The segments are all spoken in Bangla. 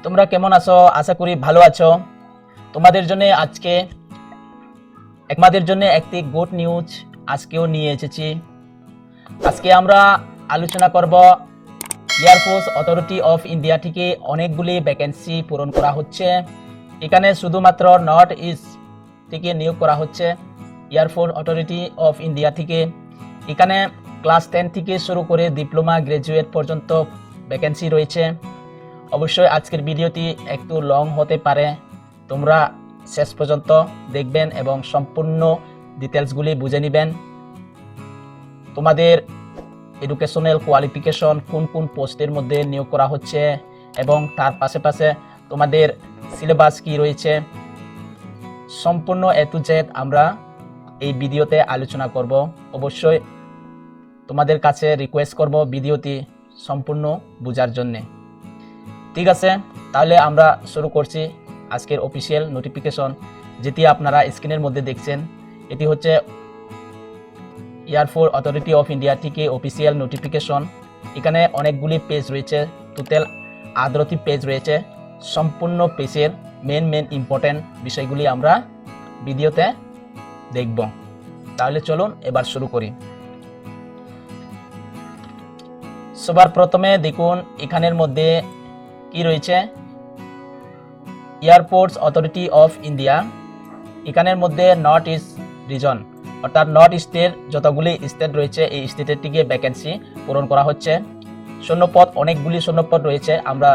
তোমরা কেমন আছো? আশা করি ভালো আছো। তোমাদের জন্য একটি গুড নিউজ আজকেও নিয়ে এসেছি। আজকে আমরা আলোচনা করব এয়ারফোর্স অথরিটি অফ ইন্ডিয়া থেকে অনেকগুলি ভ্যাকেন্সি পূরণ করা হচ্ছে। এখানে শুধুমাত্র নর্থ ইস্ট থেকে নিয়োগ করা হচ্ছে। এয়ারফোর্স অথরিটি অফ ইন্ডিয়া থেকে এখানে ক্লাস 10 থেকে শুরু করে ডিপ্লোমা গ্রাজুয়েট পর্যন্ত ভ্যাকেন্সি রয়েছে। অবশ্যই আজকের ভিডিওটি একটু লং হতে পারে, তোমরা শেষ পর্যন্ত দেখবেন এবং সম্পূর্ণ ডিটেলসগুলি বুঝে নেবেন। তোমাদের এডুকেশনাল কোয়ালিফিকেশন কোন কোন পোস্টের মধ্যে নিয়োগ করা হচ্ছে এবং তার পাশে তোমাদের সিলেবাস কি রয়েছে, সম্পূর্ণ এ টু জেড আমরা এই ভিডিওতে আলোচনা করব। অবশ্যই তোমাদের কাছে রিকোয়েস্ট করব ভিডিওটি সম্পূর্ণ বোঝার জন্যে। ঠিক আছে, তাহলে আমরা শুরু করছি আজকের অফিসিয়াল নোটিফিকেশন, যেটি আপনারা স্ক্রিনের মধ্যে দেখছেন। এটি হচ্ছে এয়ারফোর্স অথরিটি অফ ইন্ডিয়া থেকে অফিসিয়াল নোটিফিকেশন। এখানে অনেকগুলি পেজ রয়েছে, টোটাল 18টি পেজ রয়েছে। সম্পূর্ণ পেজের মেন ইম্পর্টেন্ট বিষয়গুলি আমরা ভিডিওতে দেখব। তাহলে চলুন এবার শুরু করি। সবার প্রথমে দেখুন এখানের মধ্যে কি রয়েছে, এয়ারফোর্স অথরিটি অফ ইন্ডিয়া। এখানের মধ্যে নর্থ ইস্ট রিজন, অর্থাৎ নর্থ ইস্টের যতগুলি স্টেট রয়েছে এই স্টেটের থেকে ভ্যাকেন্সি পূরণ করা হচ্ছে। শূন্যপদ, অনেকগুলি শূন্যপদ রয়েছে, আমরা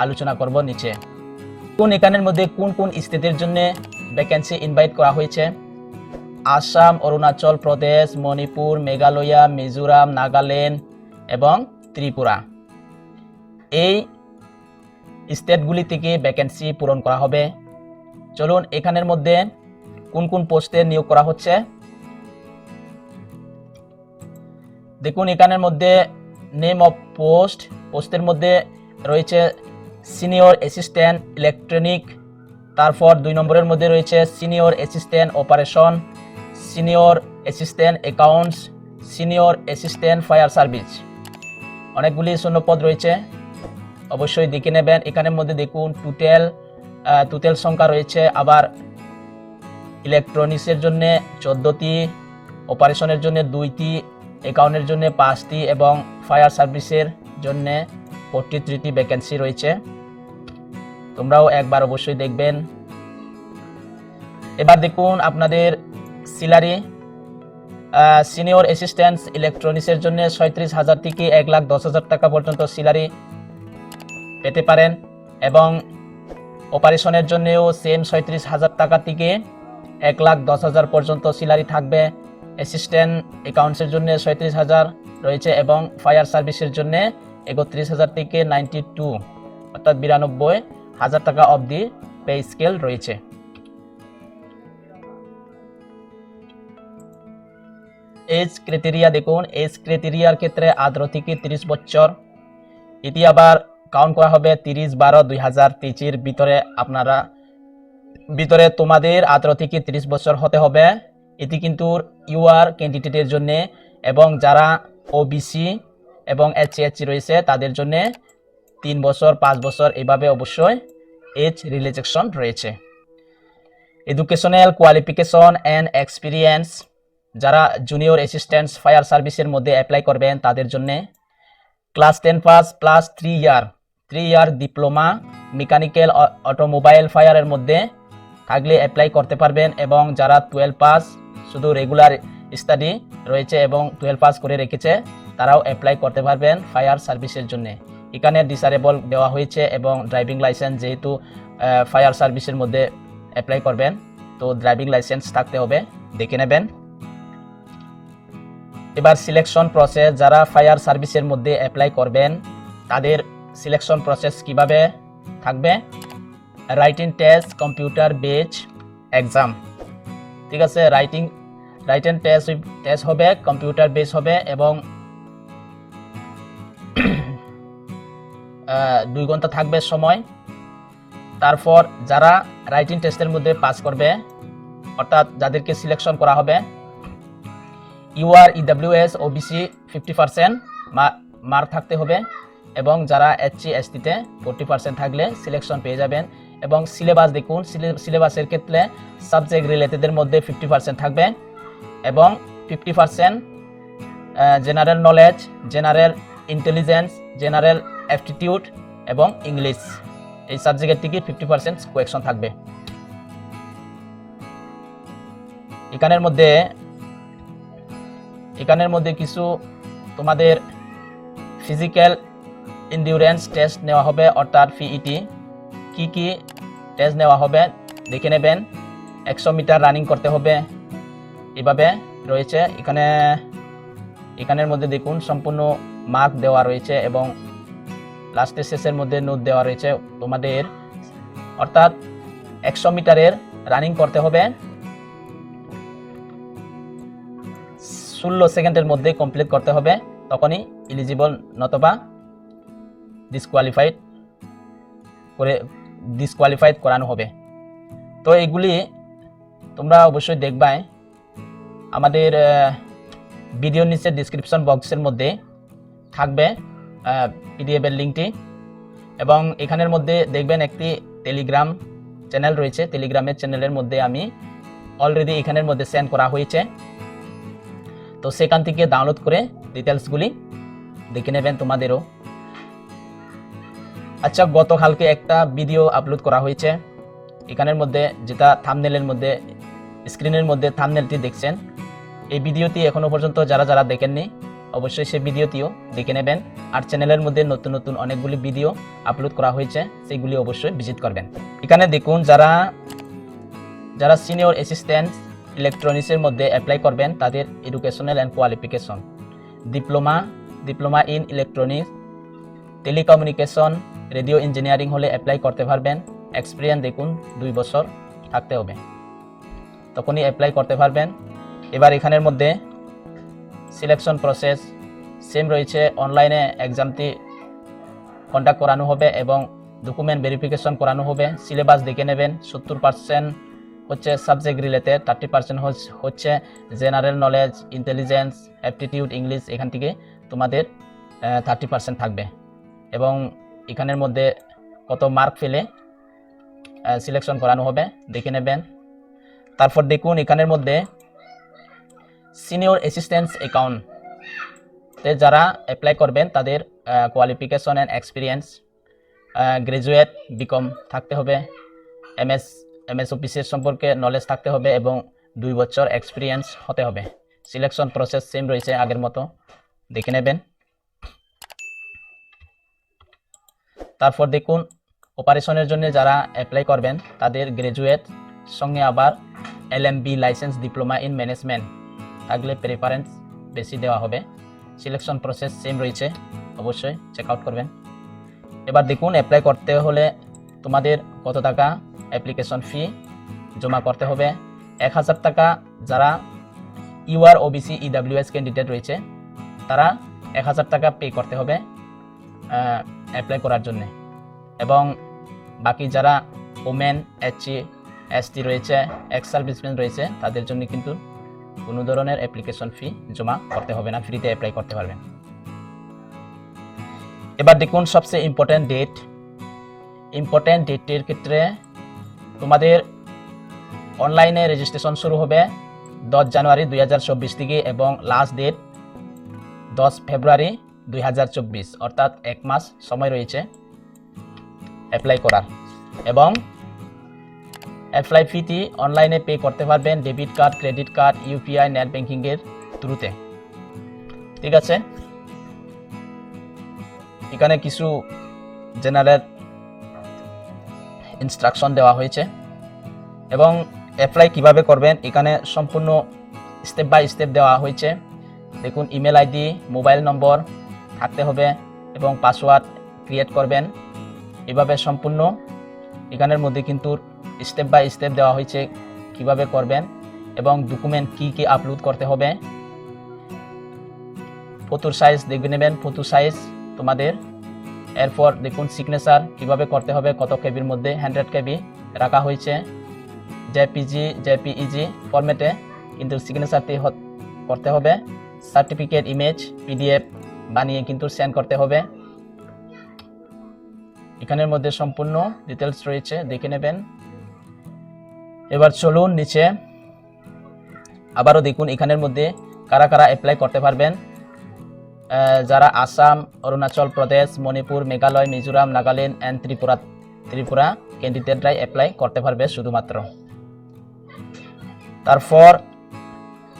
আলোচনা করব নিচে। এখানের মধ্যে কোন কোন স্টেটের জন্য ভ্যাকেন্সি ইনভাইট করা হয়েছে: আসাম, অরুণাচল প্রদেশ, মণিপুর, মেঘালয়, মিজোরাম, নাগাল্যান্ড এবং ত্রিপুরা। এই স্টেটগুলি থেকে ভ্যাকেন্সি পূরণ করা হবে। চলুন এখানের মধ্যে কোন কোন পোস্টে নিয়োগ করা হচ্ছে দেখুন। এখানের মধ্যে নেম অফ পোস্টের মধ্যে রয়েছে সিনিয়র অ্যাসিস্ট্যান্ট ইলেকট্রনিক, তারপর 2 নম্বরের মধ্যে রয়েছে senior assistant operation, senior assistant accounts, senior assistant fire service. অনেকগুলি শূন্যপদ রয়েছে, অবশ্যই দেখে নেবেন। এখানের মধ্যে দেখুন টোটাল সংখ্যা রয়েছে। আবার ইলেকট্রনিক্সের জন্য 14টি, অপারেশনের জন্য 2টি, অ্যাকাউন্টের জন্য 5টি এবং ফায়ার সার্ভিসের জন্য 43টি ভ্যাকেন্সি রয়েছে। তোমরাও একবার অবশ্যই দেখবেন। এবার দেখুন আপনাদের স্যালারি। সিনিয়র অ্যাসিস্ট্যান্ট ইলেকট্রনিক্সের জন্য 37,000 থেকে 1,10,000 টাকা পর্যন্ত স্যালারি পেতে পারেন এবং অপারেশনের জন্যও সেম 37,000 টাকা থেকে 1,10,000 পর্যন্ত স্যালারি থাকবে। অ্যাসিস্ট্যান্ট অ্যাকাউন্টসের জন্য 37,000 রয়েছে এবং ফায়ার সার্ভিসের জন্য 31,000 থেকে 92 অর্থাৎ 92,000 টাকা অবধি পে স্কেল রয়েছে। এজ ক্রাইটেরিয়া দেখুন, এজ ক্রাইটেরিয়ার ক্ষেত্রে 18 থেকে 30 বছর। এটি আবার কাউন্ট করা হবে 30/12/2023 ভিতরে তোমাদের 18 থেকে 30 বছর হতে হবে। এটি কিন্তু ইউআর ক্যান্ডিডেটের জন্য এবং যারা ওবিসি এবং এইচসি রয়েছে তাদের জন্য 3 বছর 5 বছর এভাবে অবশ্যই এজ রিল্যাক্সেশন রয়েছে। এডুকেশনাল কোয়ালিফিকেশন অ্যান্ড এক্সপিরিয়েন্স, যারা জুনিয়র অ্যাসিস্ট্যান্ট ফায়ার সার্ভিসের মধ্যে অ্যাপ্লাই করবেন তাদের জন্য class 10 pass plus 3 year diploma mechanical automobile ফায়ারের মধ্যে থাকলে অ্যাপ্লাই করতে পারবেন এবং যারা 12 পাস শুধু রেগুলার স্টাডি রয়েছে এবং 12 পাস করে রেখেছে তারাও অ্যাপ্লাই করতে পারবেন ফায়ার সার্ভিসের জন্য। এখানে ডিসেবল দেওয়া হয়েছে এবং ড্রাইভিং লাইসেন্স, যেহেতু ফায়ার সার্ভিসের মধ্যে অ্যাপ্লাই করবেন তো ড্রাইভিং লাইসেন্স থাকতে হবে, দেখে নেবেন। এবার সিলেকশন প্রসেস, যারা ফায়ার সার্ভিসের মধ্যে অ্যাপ্লাই করবেন তাদের সিলেকশন প্রসেস কিভাবে থাকবে: writing test, computer base exam. ঠিক আছে, রাইটিং টেস্ট হবে, কম্পিউটার বেজ হবে এবং 2 ঘন্টা থাকবে সময়। তারপর যারা রাইটিং টেস্টের মধ্যে পাস করবে অর্থাৎ যাদেরকে সিলেকশন করা হবে, ইউআর ইডব্লিউএস ওবিসি 50% মার্ক থাকতে হবে এবং যারা এসসি এসটিতে 40% থাকলে সিলেকশন পেয়ে যাবেন। এবং সিলেবাস দেখুন, সিলেবাসের ক্ষেত্রে সাবজেক্ট রিলেটেডের মধ্যে 50% থাকবে এবং 50% general knowledge, general intelligence, general aptitude এবং ইংলিশ, এই সাবজেক্টের থেকে 50% কোয়েকশন থাকবে। এখানের মধ্যে কিছু তোমাদের ফিজিক্যাল এন্ডিউরেন্স টেস্ট নেওয়া হবে, অর্থাৎ পিইটি। কি কি টেস্ট নেওয়া হবে দেখে নেবেন। 100 মিটার রানিং করতে হবে, এভাবে রয়েছে। এখানের মধ্যে দেখুন সম্পূর্ণ মার্ক দেওয়া রয়েছে এবং লাস্টের শেষের মধ্যে নোট দেওয়া রয়েছে তোমাদের। অর্থাৎ 100 মিটারের রানিং করতে হবে 16 সেকেন্ডের মধ্যে কমপ্লিট করতে হবে, তখনই এলিজিবল, নতবা ডিসকোয়ালিফাইড করানো হবে। তো এগুলি তোমরা অবশ্যই দেখবাই। আমাদের ভিডিওর নিচে ডিসক্রিপশন বক্সের মধ্যে থাকবে পিডিএফ এর লিঙ্কটি। এবং এখানের মধ্যে দেখবেন একটি টেলিগ্রাম চ্যানেল রয়েছে। টেলিগ্রামের চ্যানেলের মধ্যে আমি অলরেডি এখানের মধ্যে সেন্ড করা হয়েছে, তো সেখান থেকে ডাউনলোড করে ডিটেলসগুলি দেখে নেবেন তোমাদেরও। আচ্ছা, গতকালকে একটা ভিডিও আপলোড করা হয়েছে। এখানের মধ্যে যেটা থাম্বনেলের মধ্যে, স্ক্রিনের মধ্যে থাম্বনেলটি দেখছেন, এই ভিডিওটি এখনো পর্যন্ত যারা দেখেননি অবশ্যই সেই ভিডিওটিও দেখে নেবেন। আর চ্যানেলের মধ্যে নতুন নতুন অনেকগুলি ভিডিও আপলোড করা হয়েছে, সেইগুলি অবশ্যই ভিজিট করবেন। এখানে দেখুন যারা সিনিয়র অ্যাসিস্ট্যান্ট ইলেকট্রনিক্সের মধ্যে অ্যাপ্লাই করবেন তাদের educational and qualification diploma in electronics, telecommunication, radio engineering হলে অ্যাপ্লাই করতে পারবেন। এক্সপিরিয়েন্স দেখুন 2 বছর থাকতে হবে, তখনই অ্যাপ্লাই করতে পারবেন। এবার এখানের মধ্যে সিলেকশন প্রসেস সেম রয়েছে। অনলাইনে এক্সামটি কন্ডাক্ট করানো হবে এবং ডকুমেন্ট ভেরিফিকেশন করানো হবে। সিলেবাস দেখে নেবেন। 70% হচ্ছে সাবজেক্ট রিলেটেড, 30% হচ্ছে general knowledge, intelligence, aptitude, English. এখান থেকে তোমাদের 30% থাকবে এবং এখানের মধ্যে কত মার্ক ফেলে সিলেকশন করানো হবে দেখে নেবেন। তারপর দেখুন এখানের মধ্যে সিনিয়র অ্যাসিস্ট্যান্ট অ্যাকাউন্টে যারা অ্যাপ্লাই করবেন তাদের qualification and experience graduate BCom থাকতে হবে, এমএস অফিসের সম্পর্কে নলেজ থাকতে হবে এবং 2 বছর এক্সপিরিয়েন্স হতে হবে। সিলেকশন প্রসেস সেম রয়েছে আগের মতো, দেখে নেবেন। তারপর দেখুন অপারেশনের জন্য যারা অ্যাপ্লাই করবেন তাদের গ্রাজুয়েট সঙ্গে আবার LMB licence, diploma in management থাকলে প্রেফারেন্স বেশি দেওয়া হবে। সিলেকশন প্রসেস সেম রয়েছে, অবশ্যই চেক আউট করবেন। এবার দেখুন অ্যাপ্লাই করতে হলে তোমাদের কত টাকা অ্যাপ্লিকেশন ফি জমা করতে হবে। 1000 টাকা যারা UR OBC EWS ক্যান্ডিডেট রয়েছে তারা 1000 টাকা পে করতে হবে অ্যাপ্লাই করার জন্য। এবং বাকি যারা ওমেন, SC ST রয়েছে, এক্স সার্ভিসম্যান রয়েছে তাদের জন্য কিন্তু কোনো ধরনের অ্যাপ্লিকেশন ফি জমা করতে হবে না, ফ্রিতে অ্যাপ্লাই করতে পারবেন। এবার দেখুন সবচেয়ে ইম্পর্টেন্ট ডেটের ক্ষেত্রে তোমাদের অনলাইনে রেজিস্ট্রেশন শুরু হবে 10 জানুয়ারি 2024 থেকে এবং লাস্ট ডেট 10 ফেব্রুয়ারি 2024, অর্থাৎ 1 মাস সময় রয়েছে অ্যাপ্লাই করার। এবং অ্যাপ্লাই ফিটি অনলাইনে পে করতে পারবেন debit card, credit card, UPI, net ব্যাংকিংয়ের থ্রুতে। ঠিক আছে, এখানে কিছু জেনারেল ইনস্ট্রাকশন দেওয়া হয়েছে এবং অ্যাপ্লাই কিভাবে করবেন এখানে সম্পূর্ণ স্টেপ বাই স্টেপ দেওয়া হয়েছে। দেখুন ইমেল আইডি, মোবাইল নম্বর থাকতে হবে এবং পাসওয়ার্ড ক্রিয়েট করবেন। এভাবে সম্পূর্ণ এখানের মধ্যে কিন্তু স্টেপ বাই স্টেপ দেওয়া হয়েছে কিভাবে করবেন এবং ডকুমেন্ট কি আপলোড করতে হবে। ফটোর সাইজ দেখে নেবেন, ফটো সাইজ তোমাদের। এরপর দেখুন সিগনেচার কিভাবে করতে হবে, কত কেবির মধ্যে, 100 কেবি রাখা হয়েছে। JPEG ফরম্যাটে কিন্তু সিগনেচারটি করতে হবে। সার্টিফিকেট ইমেজ PDF বানিয়ে কিন্তু সেন্ড করতে হবে। এখানের মধ্যে সম্পূর্ণ ডিটেলস রয়েছে, দেখে নেবেন। এবার চলুন নিচে আবারও দেখুন এখানের মধ্যে কারা কারা অ্যাপ্লাই করতে পারবেন। যারা আসাম, অরুণাচল প্রদেশ, মণিপুর, মেঘালয়, মিজোরাম, নাগাল্যান্ড অ্যান্ড ত্রিপুরা ক্যান্ডিডেটরাই অ্যাপ্লাই করতে পারবে শুধুমাত্র। তারপর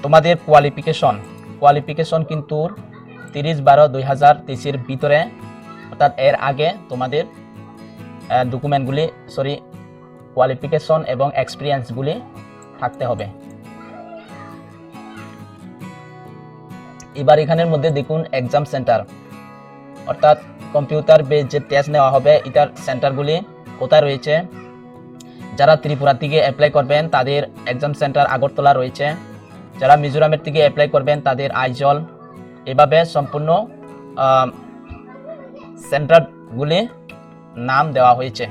তোমাদের কোয়ালিফিকেশন কিন্তু 30/12/2023 ভিতরে, অর্থাৎ এর আগে তোমাদের ডকুমেন্টগুলি কোয়ালিফিকেশন এবং এক্সপিরিয়েন্সগুলি থাকতে হবে। এবার এখানের মধ্যে দেখুন এক্সাম সেন্টার, অর্থাৎ কম্পিউটার বেস যে টেস্ট নেওয়া হবে এটার সেন্টারগুলি কোথায় রয়েছে। যারা ত্রিপুরা থেকে অ্যাপ্লাই করবেন তাদের এক্সাম সেন্টার আগরতলা রয়েছে, যারা মিজোরামের থেকে অ্যাপ্লাই করবেন তাদের আইজল, এভাবে সম্পূর্ণ সেন্টারগুলি নাম দেওয়া হয়েছে।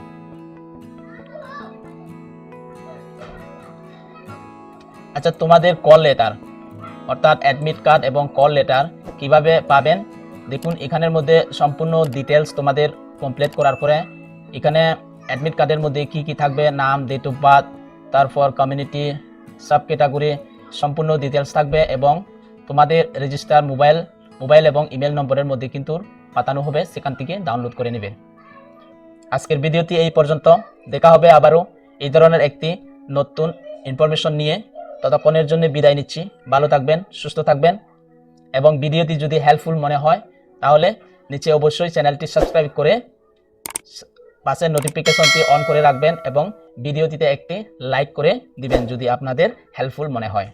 আচ্ছা, তোমাদের কল লেটার অর্থাৎ অ্যাডমিট কার্ড এবং কল লেটার কিভাবে পাবেন দেখুন। এখানের মধ্যে সম্পূর্ণ ডিটেলস তোমাদের কমপ্লিট করার পরে এখানে অ্যাডমিট কার্ডের মধ্যে কি কি থাকবে, নাম, ডেট অফ বার্থ, তারপর কমিউনিটি, সাব ক্যাটাগরি সম্পূর্ণ ডিটেলস থাকবে এবং তোমাদের রেজিস্টার মোবাইল এবং ইমেল নম্বরের মধ্যে কিন্তু পাঠানো হবে, সেখান থেকে ডাউনলোড করে নেবে। আজকের ভিডিওটি এই পর্যন্ত, দেখা হবে আবারও এই ধরনের একটি নতুন ইনফরমেশন নিয়ে। ততক্ষণের জন্য বিদায় নিচ্ছি। ভালো থাকবেন, সুস্থ থাকবেন এবং ভিডিওটি যদি হেল্পফুল মনে হয় তাহলে নিচে অবশ্যই চ্যানেলটি সাবস্ক্রাইব করে পাশের নোটিফিকেশনটি অন করে রাখবেন এবং ভিডিওটিতে একটি লাইক করে দিবেন যদি আপনাদের হেল্পফুল মনে হয়।